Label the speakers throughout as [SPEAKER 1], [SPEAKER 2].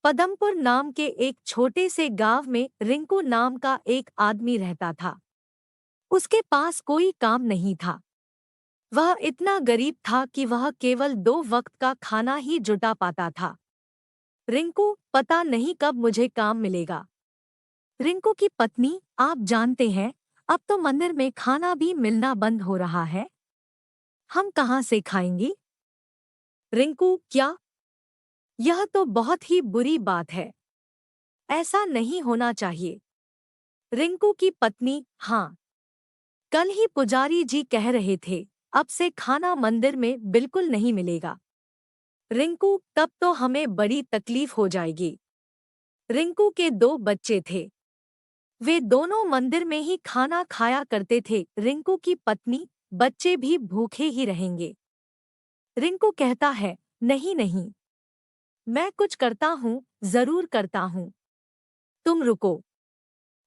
[SPEAKER 1] पदमपुर नाम के एक छोटे से गांव में रिंकू नाम का एक आदमी रहता था। उसके पास कोई काम नहीं था। वह इतना गरीब था कि वह केवल 2 वक्त का खाना ही जुटा पाता था। रिंकू, पता नहीं कब मुझे काम मिलेगा। रिंकू की पत्नी, आप जानते हैं, अब तो मंदिर में खाना भी मिलना बंद हो रहा है। हम कहाँ से खाएंगी? रिंकू, क्या? यह तो बहुत ही बुरी बात है। ऐसा नहीं होना चाहिए। रिंकू की पत्नी, हाँ, कल ही पुजारी जी कह रहे थे, अब से खाना मंदिर में बिल्कुल नहीं मिलेगा। रिंकू, तब तो हमें बड़ी तकलीफ हो जाएगी। रिंकू के 2 बच्चे थे। वे दोनों मंदिर में ही खाना खाया करते थे। रिंकू की पत्नी, बच्चे भी भूखे ही रहेंगे। रिंकू कहता है, नहीं नहीं, मैं कुछ करता हूँ, जरूर करता हूँ। तुम रुको,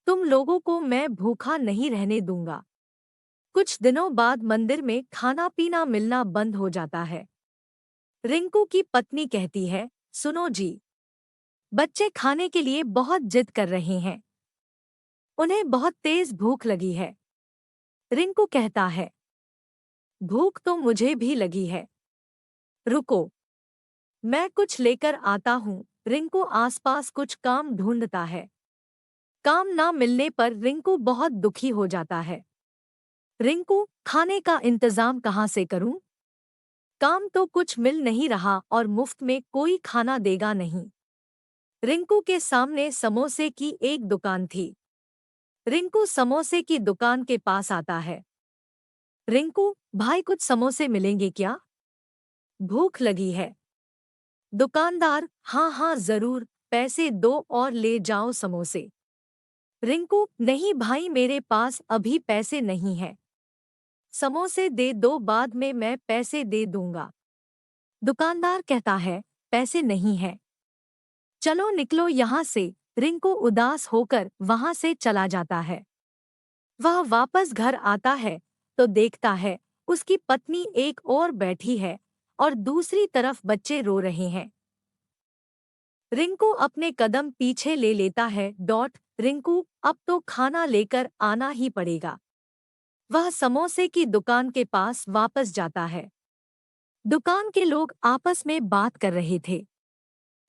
[SPEAKER 1] तुम लोगों को मैं भूखा नहीं रहने दूंगा। कुछ दिनों बाद मंदिर में खाना पीना मिलना बंद हो जाता है। रिंकू की पत्नी कहती है, सुनो जी, बच्चे खाने के लिए बहुत जिद कर रहे हैं। उन्हें बहुत तेज भूख लगी है। रिंकू कहता है, भूख तो मुझे भी लगी है। रुको, मैं कुछ लेकर आता हूँ। रिंकू आसपास कुछ काम ढूंढता है। काम ना मिलने पर रिंकू बहुत दुखी हो जाता है। रिंकू, खाने का इंतजाम कहाँ से करूँ? काम तो कुछ मिल नहीं रहा और मुफ्त में कोई खाना देगा नहीं। रिंकू के सामने समोसे की एक दुकान थी। रिंकू समोसे की दुकान के पास आता है। रिंकू, भाई कुछ समोसे मिलेंगे क्या? भूख लगी है। दुकानदार, हाँ हाँ जरूर, पैसे दो और ले जाओ समोसे। रिंकू, नहीं भाई, मेरे पास अभी पैसे नहीं है। समोसे दे दो, बाद में मैं पैसे दे दूंगा। दुकानदार कहता है, पैसे नहीं है, चलो निकलो यहाँ से। रिंकू उदास होकर वहां से चला जाता है। वह वापस घर आता है तो देखता है उसकी पत्नी एक ओर बैठी है और दूसरी तरफ बच्चे रो रहे हैं। रिंकू अपने कदम पीछे ले लेता है। रिंकू, अब तो खाना लेकर आना ही पड़ेगा। वह समोसे की दुकान के पास वापस जाता है। दुकान के लोग आपस में बात कर रहे थे।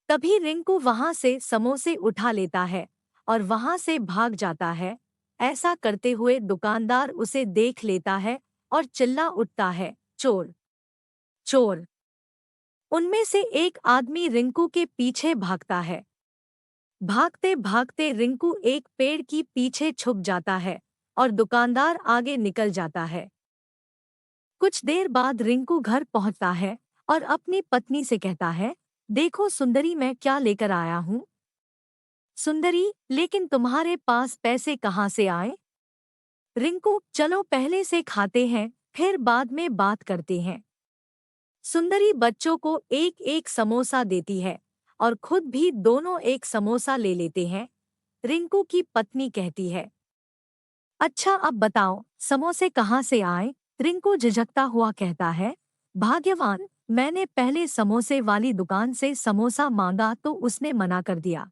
[SPEAKER 1] तभी रिंकू वहां से समोसे उठा लेता है और वहां से भाग जाता है। ऐसा करते हुए दुकानदार उसे देख लेता है और चिल्ला उठता है, चोर, चोर। उनमें से एक आदमी रिंकू के पीछे भागता है। भागते भागते रिंकू एक पेड़ की पीछे छुप जाता है और दुकानदार आगे निकल जाता है। कुछ देर बाद रिंकू घर पहुंचता है और अपनी पत्नी से कहता है, देखो सुंदरी, मैं क्या लेकर आया हूँ। सुंदरी, लेकिन तुम्हारे पास पैसे कहाँ से आए? रिंकू, चलो पहले से खाते हैं, फिर बाद में बात करते हैं। सुंदरी बच्चों को एक एक समोसा देती है और खुद भी दोनों एक समोसा ले लेते हैं। रिंकू की पत्नी कहती है, अच्छा अब बताओ, समोसे कहाँ से आए? रिंकू झिझकता हुआ कहता है, भाग्यवान, मैंने पहले समोसे वाली दुकान से समोसा मांगा तो उसने मना कर दिया।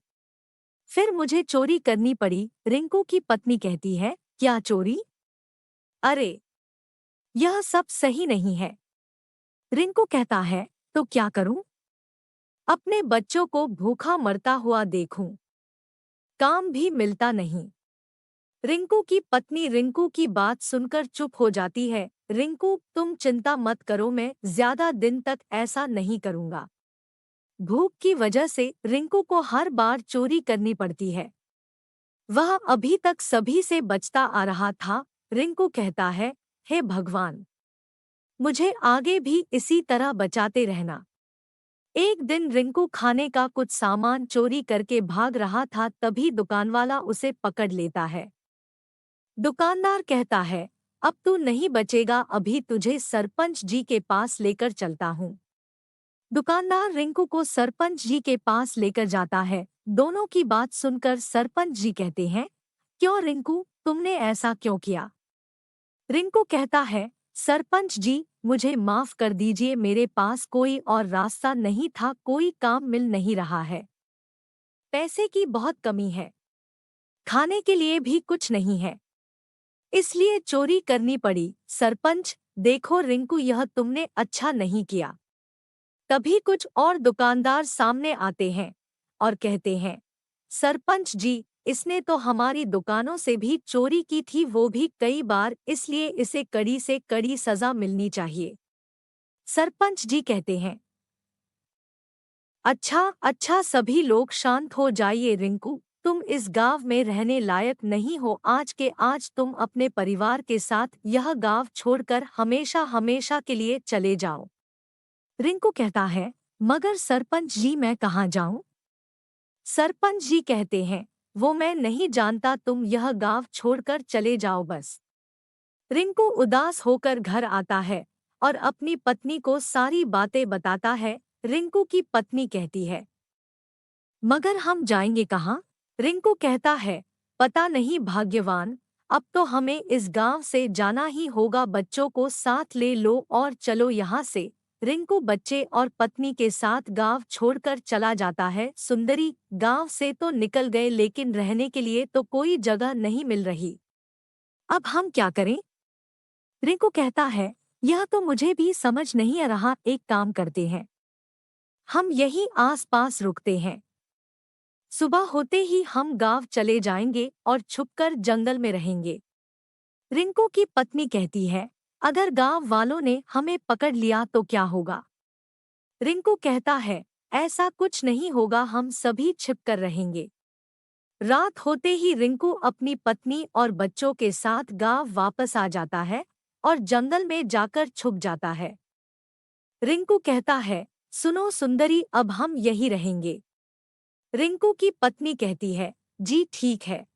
[SPEAKER 1] फिर मुझे चोरी करनी पड़ी। रिंकू की पत्नी कहती है, क्या चोरी? अरे, यह सब सही नहीं है। रिंकू कहता है, तो क्या करूं? अपने बच्चों को भूखा मरता हुआ देखूं, काम भी मिलता नहीं। रिंकू की पत्नी रिंकू की बात सुनकर चुप हो जाती है। रिंकू, तुम चिंता मत करो, मैं ज्यादा दिन तक ऐसा नहीं करूंगा। भूख की वजह से रिंकू को हर बार चोरी करनी पड़ती है। वह अभी तक सभी से बचता आ रहा था। रिंकू कहता है, हे भगवान, मुझे आगे भी इसी तरह बचाते रहना। एक दिन रिंकू खाने का कुछ सामान चोरी करके भाग रहा था, तभी दुकानवाला उसे पकड़ लेता है। दुकानदार कहता है, अब तू नहीं बचेगा, अभी तुझे सरपंच जी के पास लेकर चलता हूँ। दुकानदार रिंकू को सरपंच जी के पास लेकर जाता है। दोनों की बात सुनकर सरपंच जी कहते हैं, क्यों रिंकू, तुमने ऐसा क्यों किया? रिंकू कहता है, सरपंच जी, मुझे माफ कर दीजिए, मेरे पास कोई और रास्ता नहीं था, कोई काम मिल नहीं रहा है। पैसे की बहुत कमी है, खाने के लिए भी कुछ नहीं है, इसलिए चोरी करनी पड़ी। सरपंच, देखो रिंकू, यह तुमने अच्छा नहीं किया। तभी कुछ और दुकानदार सामने आते हैं और कहते हैं, सरपंच जी, इसने तो हमारी दुकानों से भी चोरी की थी, वो भी कई बार, इसलिए इसे कड़ी से कड़ी सजा मिलनी चाहिए। सरपंच जी कहते हैं, अच्छा अच्छा, सभी लोग शांत हो जाइए। रिंकू, तुम इस गांव में रहने लायक नहीं हो। आज के आज तुम अपने परिवार के साथ यह गांव छोड़कर हमेशा हमेशा के लिए चले जाओ। रिंकू कहता है, मगर सरपंच जी, मैं कहाँ जाऊं? सरपंच जी कहते हैं, वो मैं नहीं जानता, तुम यह गांव छोड़कर चले जाओ बस। रिंकू उदास होकर घर आता है और अपनी पत्नी को सारी बातें बताता है। रिंकू की पत्नी कहती है, मगर हम जाएंगे कहाँ? रिंकू कहता है, पता नहीं भाग्यवान, अब तो हमें इस गांव से जाना ही होगा। बच्चों को साथ ले लो और चलो यहाँ से। रिंकू बच्चे और पत्नी के साथ गांव छोड़कर चला जाता है। सुंदरी, गांव से तो निकल गए, लेकिन रहने के लिए तो कोई जगह नहीं मिल रही। अब हम क्या करें? रिंकू कहता है, यह तो मुझे भी समझ नहीं आ रहा। एक काम करते हैं, हम यहीं आस-पास रुकते हैं। सुबह होते ही हम गांव चले जाएंगे और छुपकर जंगल में रहेंगे। रिंकू की पत्नी कहती है, अगर गांव वालों ने हमें पकड़ लिया तो क्या होगा? रिंकू कहता है, ऐसा कुछ नहीं होगा, हम सभी छिपकर रहेंगे। रात होते ही रिंकू अपनी पत्नी और बच्चों के साथ गांव वापस आ जाता है और जंगल में जाकर छुप जाता है। रिंकू कहता है, सुनो सुंदरी, अब हम यहीं रहेंगे। रिंकू की पत्नी कहती है, जी ठीक है।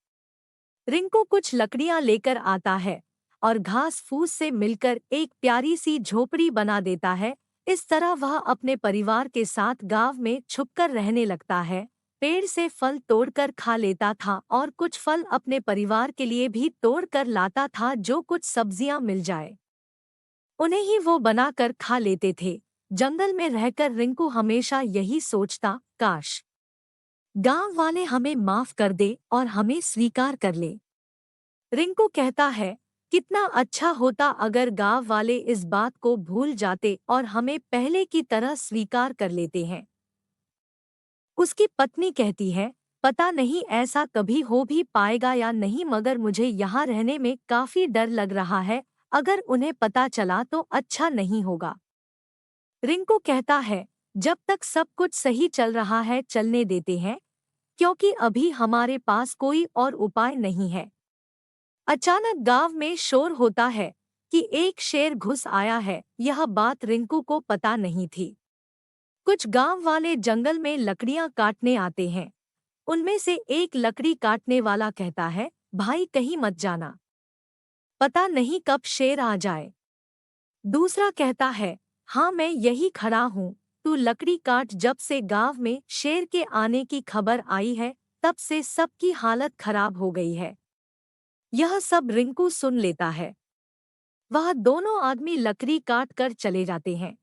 [SPEAKER 1] रिंकू कुछ लकड़ियां लेकर आता है और घास फूस से मिलकर एक प्यारी सी झोपड़ी बना देता है। इस तरह वह अपने परिवार के साथ गांव में छुपकर रहने लगता है। पेड़ से फल तोड़कर खा लेता था और कुछ फल अपने परिवार के लिए भी तोड़कर लाता था। जो कुछ सब्जियां मिल जाए उन्हें ही वो बनाकर खा लेते थे। जंगल में रहकर रिंकू हमेशा यही सोचता, काश गांव वाले हमें माफ कर दे और हमें स्वीकार कर ले। रिंकू कहता है, कितना अच्छा होता अगर गांव वाले इस बात को भूल जाते और हमें पहले की तरह स्वीकार कर लेते हैं। उसकी पत्नी कहती है, पता नहीं ऐसा कभी हो भी पाएगा या नहीं, मगर मुझे यहाँ रहने में काफी डर लग रहा है। अगर उन्हें पता चला तो अच्छा नहीं होगा। रिंकू कहता है, जब तक सब कुछ सही चल रहा है चलने देते हैं, क्योंकि अभी हमारे पास कोई और उपाय नहीं है। अचानक गांव में शोर होता है कि एक शेर घुस आया है। यह बात रिंकू को पता नहीं थी। कुछ गांव वाले जंगल में लकड़ियां काटने आते हैं। उनमें से एक लकड़ी काटने वाला कहता है, भाई कहीं मत जाना, पता नहीं कब शेर आ जाए। दूसरा कहता है, हाँ मैं यही खड़ा हूँ, तू लकड़ी काट। जब से गांव में शेर के आने की खबर आई है, तब से सबकी हालत खराब हो गई है। यह सब रिंकू सुन लेता है। वह दोनों आदमी लकड़ी काट कर चले जाते हैं।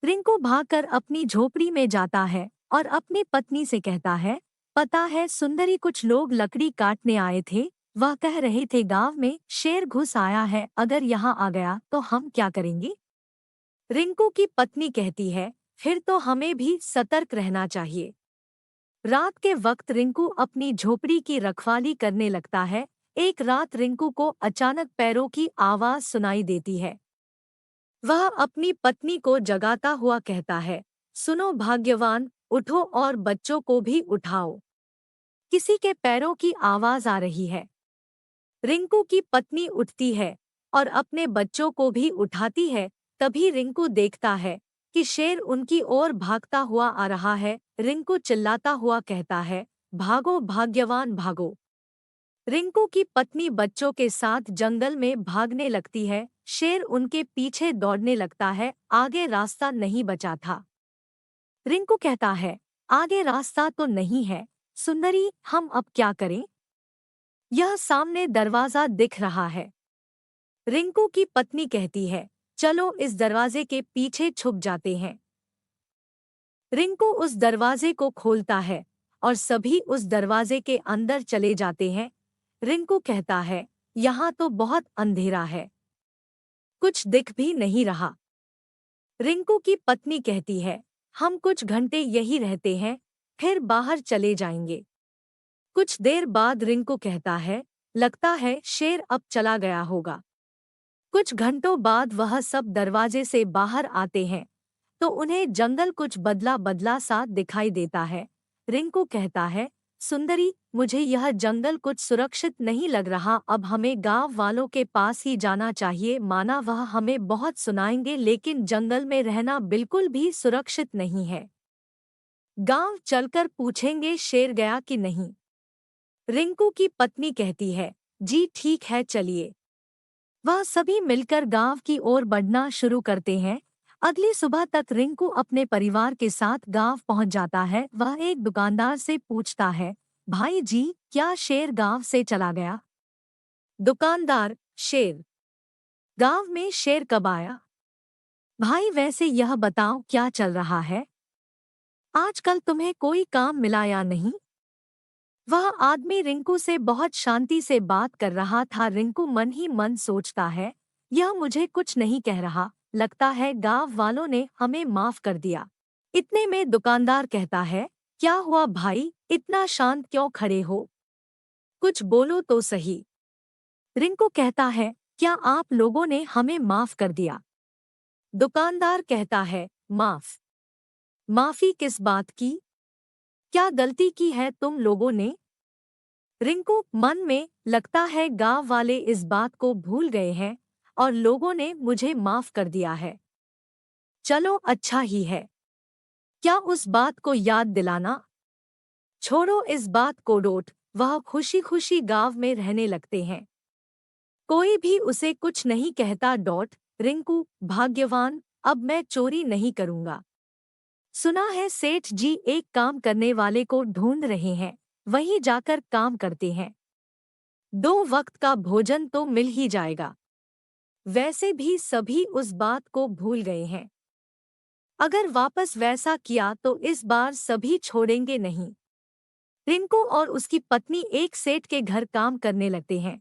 [SPEAKER 1] रिंकू भागकर अपनी झोपड़ी में जाता है और अपनी पत्नी से कहता है, पता है सुंदरी, कुछ लोग लकड़ी काटने आए थे। वह कह रहे थे गांव में शेर घुस आया है, अगर यहाँ आ गया तो हम क्या करेंगे? रिंकू की पत्नी कहती है, फिर तो हमें भी सतर्क रहना चाहिए। रात के वक्त रिंकू अपनी झोपड़ी की रखवाली करने लगता है। एक रात रिंकू को अचानक पैरों की आवाज सुनाई देती है। वह अपनी पत्नी को जगाता हुआ कहता है, सुनो भाग्यवान, उठो और बच्चों को भी उठाओ, किसी के पैरों की आवाज आ रही है। रिंकू की पत्नी उठती है और अपने बच्चों को भी उठाती है। तभी रिंकू देखता है कि शेर उनकी ओर भागता हुआ आ रहा है। रिंकू चिल्लाता हुआ कहता है, भागो भाग्यवान भागो। रिंकू की पत्नी बच्चों के साथ जंगल में भागने लगती है। शेर उनके पीछे दौड़ने लगता है। आगे रास्ता नहीं बचा था। रिंकू कहता है, आगे रास्ता तो नहीं है, सुंदरी हम अब क्या करें? यह सामने दरवाजा दिख रहा है। रिंकू की पत्नी कहती है, चलो इस दरवाजे के पीछे छुप जाते हैं। रिंकू उस दरवाजे को खोलता है और सभी उस दरवाजे के अंदर चले जाते हैं। रिंकू कहता है, यहाँ तो बहुत अंधेरा है, कुछ दिख भी नहीं रहा। रिंकू की पत्नी कहती है, हम कुछ घंटे यही रहते हैं, फिर बाहर चले जाएंगे। कुछ देर बाद रिंकू कहता है, लगता है शेर अब चला गया होगा। कुछ घंटों बाद वह सब दरवाजे से बाहर आते हैं तो उन्हें जंगल कुछ बदला बदला सा दिखाई देता है। रिंकू कहता है, सुंदरी, मुझे यह जंगल कुछ सुरक्षित नहीं लग रहा, अब हमें गांव वालों के पास ही जाना चाहिए। माना वह हमें बहुत सुनाएंगे, लेकिन जंगल में रहना बिल्कुल भी सुरक्षित नहीं है। गांव चलकर पूछेंगे शेर गया कि नहीं। रिंकू की पत्नी कहती है, जी ठीक है, चलिए। वह सभी मिलकर गांव की ओर बढ़ना शुरू करते हैं। अगली सुबह तक रिंकू अपने परिवार के साथ गांव पहुंच जाता है। वह एक दुकानदार से पूछता है, भाई जी, क्या शेर गांव से चला गया? दुकानदार, शेर? गांव में शेर कब आया? भाई वैसे यह बताओ क्या चल रहा है? आजकल तुम्हें कोई काम मिला या नहीं? वह आदमी रिंकू से बहुत शांति से बात कर रहा था। रिंकू मन ही मन सोचता है, यह मुझे कुछ नहीं कह रहा, लगता है गांव वालों ने हमें माफ कर दिया। इतने में दुकानदार कहता है, क्या हुआ भाई, इतना शांत क्यों खड़े हो? कुछ बोलो तो सही। रिंकू कहता है, क्या आप लोगों ने हमें माफ कर दिया? दुकानदार कहता है, माफ? माफी किस बात की? क्या गलती की है तुम लोगों ने? रिंकू मन में, लगता है गांव वाले इस बात को भूल गए हैं और लोगों ने मुझे माफ कर दिया है। चलो अच्छा ही है। क्या उस बात को याद दिलाना? छोड़ो इस बात को डोट। वह खुशी खुशी गांव में रहने लगते हैं। कोई भी उसे कुछ नहीं कहता। डॉट रिंकू भाग्यवान, अब मैं चोरी नहीं करूंगा। सुना है सेठ जी एक काम करने वाले को ढूंढ रहे हैं, वहीं जाकर काम करते हैं। 2 वक्त का भोजन तो मिल ही जाएगा। वैसे भी सभी उस बात को भूल गए हैं। अगर वापस वैसा किया तो इस बार सभी छोड़ेंगे नहीं। रिंकू और उसकी पत्नी एक सेठ के घर काम करने लगते हैं।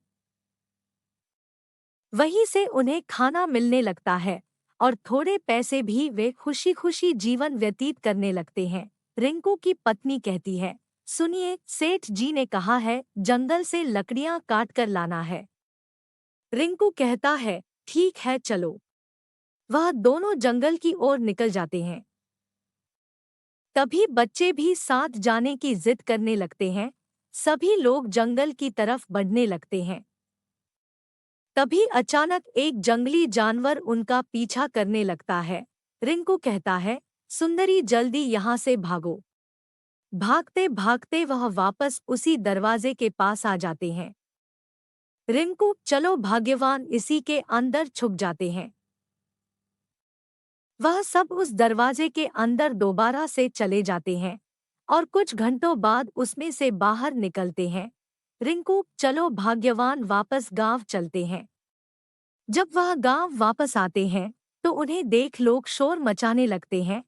[SPEAKER 1] वहीं से उन्हें खाना मिलने लगता है और थोड़े पैसे भी वे खुशी खुशी जीवन व्यतीत करने लगते हैं। रिंकू की पत्नी कहती है, सुनिए, सेठ जी ने कहा है जंगल से लकड़ियां काट कर लाना है। रिंकू कहता है, ठीक है चलो। वह दोनों जंगल की ओर निकल जाते हैं। तभी बच्चे भी साथ जाने की जिद करने लगते हैं। सभी लोग जंगल की तरफ बढ़ने लगते हैं। तभी अचानक एक जंगली जानवर उनका पीछा करने लगता है। रिंकू कहता है, सुंदरी जल्दी यहाँ से भागो। भागते भागते वह वापस उसी दरवाजे के पास आ जाते हैं। रिंकू, चलो भाग्यवान, इसी के अंदर छुप जाते हैं। वह सब उस दरवाजे के अंदर दोबारा से चले जाते हैं और कुछ घंटों बाद उसमें से बाहर निकलते हैं। रिंकू, चलो भाग्यवान, वापस गांव चलते हैं। जब वह गांव वापस आते हैं तो उन्हें देख लोग शोर मचाने लगते हैं।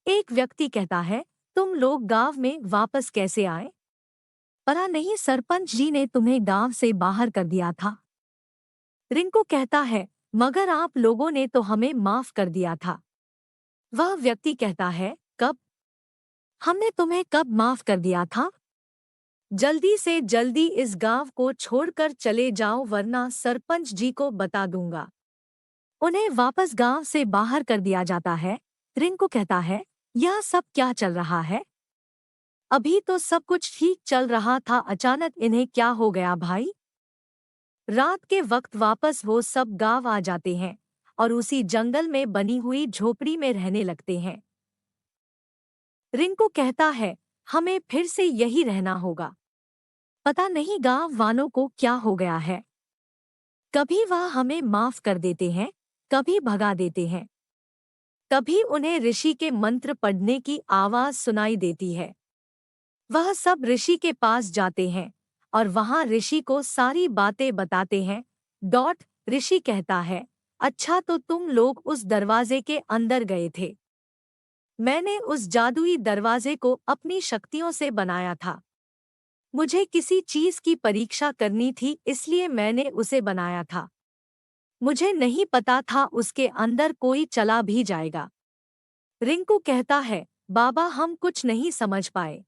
[SPEAKER 1] एक व्यक्ति कहता है, तुम लोग गांव में वापस कैसे आए? पता नहीं सरपंच जी ने तुम्हें गांव से बाहर कर दिया था। रिंकू कहता है, मगर आप लोगों ने तो हमें माफ कर दिया था। वह व्यक्ति कहता है, कब? हमने तुम्हें कब माफ कर दिया था? जल्दी से जल्दी इस गांव को छोड़कर चले जाओ, वरना सरपंच जी को बता दूंगा। उन्हें वापस गांव से बाहर कर दिया जाता है। रिंकू कहता है, यह सब क्या चल रहा है? अभी तो सब कुछ ठीक चल रहा था, अचानक इन्हें क्या हो गया भाई? रात के वक्त वापस वो सब गांव आ जाते हैं और उसी जंगल में बनी हुई झोपड़ी में रहने लगते हैं। रिंकू कहता है, हमें फिर से यही रहना होगा। पता नहीं गांव वालों को क्या हो गया है। कभी वह हमें माफ कर देते हैं, कभी भगा देते हैं। कभी उन्हें ऋषि के मंत्र पढ़ने की आवाज सुनाई देती है। वह सब ऋषि के पास जाते हैं और वहां ऋषि को सारी बातें बताते हैं। ऋषि कहता है, अच्छा तो तुम लोग उस दरवाजे के अंदर गए थे। मैंने उस जादुई दरवाजे को अपनी शक्तियों से बनाया था। मुझे किसी चीज की परीक्षा करनी थी, इसलिए मैंने उसे बनाया था। मुझे नहीं पता था उसके अंदर कोई चला भी जाएगा। रिंकू कहता है, बाबा हम कुछ नहीं समझ पाए।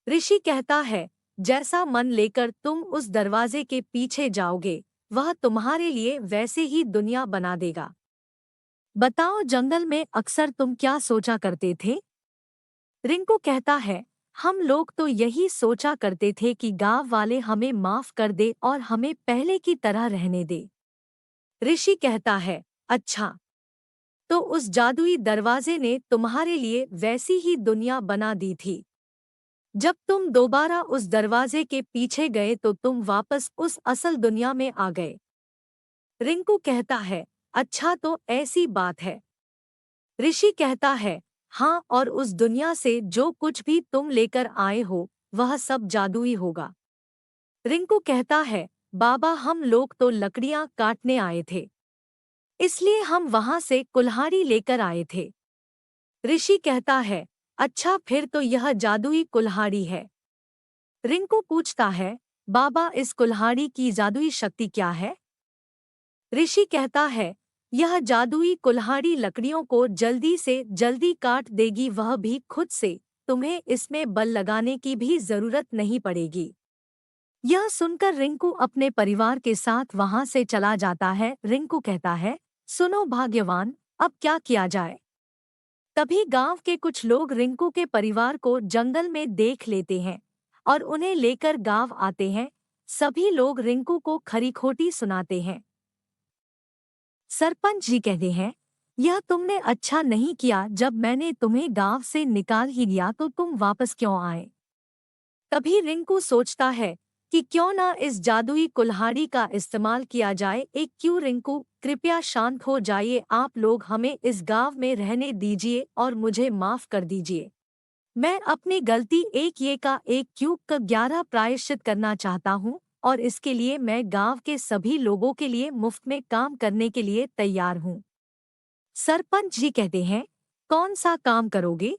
[SPEAKER 1] ऋषि कहता है, जैसा मन लेकर तुम उस दरवाजे के पीछे जाओगे, वह तुम्हारे लिए वैसे ही दुनिया बना देगा। बताओ जंगल में अक्सर तुम क्या सोचा करते थे? रिंकू कहता है, हम लोग तो यही सोचा करते थे कि गांव वाले हमें माफ कर दे और हमें पहले की तरह रहने दे। ऋषि कहता है, अच्छा, तो उस जादुई दरवाजे ने तुम्हारे लिए वैसी ही दुनिया बना दी थी। जब तुम दोबारा उस दरवाजे के पीछे गए तो तुम वापस उस असल दुनिया में आ गए। रिंकू कहता है, अच्छा तो ऐसी बात है। ऋषि कहता है, हाँ, और उस दुनिया से जो कुछ भी तुम लेकर आए हो वह सब जादुई होगा। रिंकू कहता है, बाबा हम लोग तो लकड़ियां काटने आए थे, इसलिए हम वहां से कुल्हाड़ी लेकर आए थे। ऋषि कहता है, अच्छा फिर तो यह जादुई कुल्हाड़ी है। रिंकू पूछता है, बाबा इस कुल्हाड़ी की जादुई शक्ति क्या है? ऋषि कहता है, यह जादुई कुल्हाड़ी लकड़ियों को जल्दी से जल्दी काट देगी, वह भी खुद से। तुम्हें इसमें बल लगाने की भी जरूरत नहीं पड़ेगी। यह सुनकर रिंकू अपने परिवार के साथ वहां से चला जाता है। रिंकू कहता है, सुनो भाग्यवान, अब क्या किया जाए? तभी गांव के कुछ लोग रिंकू के परिवार को जंगल में देख लेते हैं और उन्हें लेकर गांव आते हैं। सभी लोग रिंकू को खरी खोटी सुनाते हैं। सरपंच जी कहते हैं, यह तुमने अच्छा नहीं किया, जब मैंने तुम्हें गांव से निकाल ही दिया तो तुम वापस क्यों आए? तभी रिंकू सोचता है कि क्यों ना इस जादुई कुल्हाड़ी का इस्तेमाल किया जाए। एक क्यों रिंकू, कृपया शांत हो जाइए, आप लोग हमें इस गांव में रहने दीजिए और मुझे माफ कर दीजिए। मैं अपनी गलती एक ये का एक क्यूब का 11 प्रायश्चित करना चाहता हूँ और इसके लिए मैं गांव के सभी लोगों के लिए मुफ्त में काम करने के लिए तैयार हूँ। सरपंच जी कहते हैं, कौन सा काम करोगे?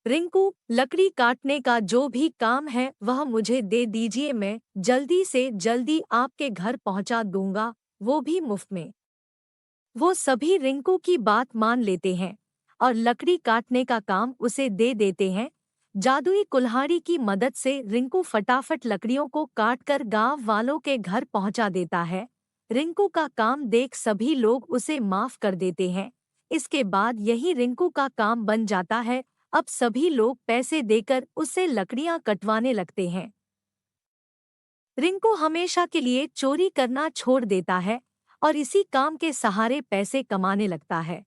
[SPEAKER 1] रिंकू, लकड़ी काटने का जो भी काम है वह मुझे दे दीजिए, मैं जल्दी से जल्दी आपके घर पहुंचा दूंगा, वो भी मुफ्त में। वो सभी रिंकू की बात मान लेते हैं और लकड़ी काटने का काम उसे दे देते हैं। जादुई कुल्हाड़ी की मदद से रिंकू फटाफट लकड़ियों को काटकर गांव वालों के घर पहुंचा देता है। रिंकू का काम देख सभी लोग उसे माफ कर देते हैं। इसके बाद यही रिंकू का काम बन जाता है। अब सभी लोग पैसे देकर उससे लकड़ियां कटवाने लगते हैं। रिंकू हमेशा के लिए चोरी करना छोड़ देता है और इसी काम के सहारे पैसे कमाने लगता है।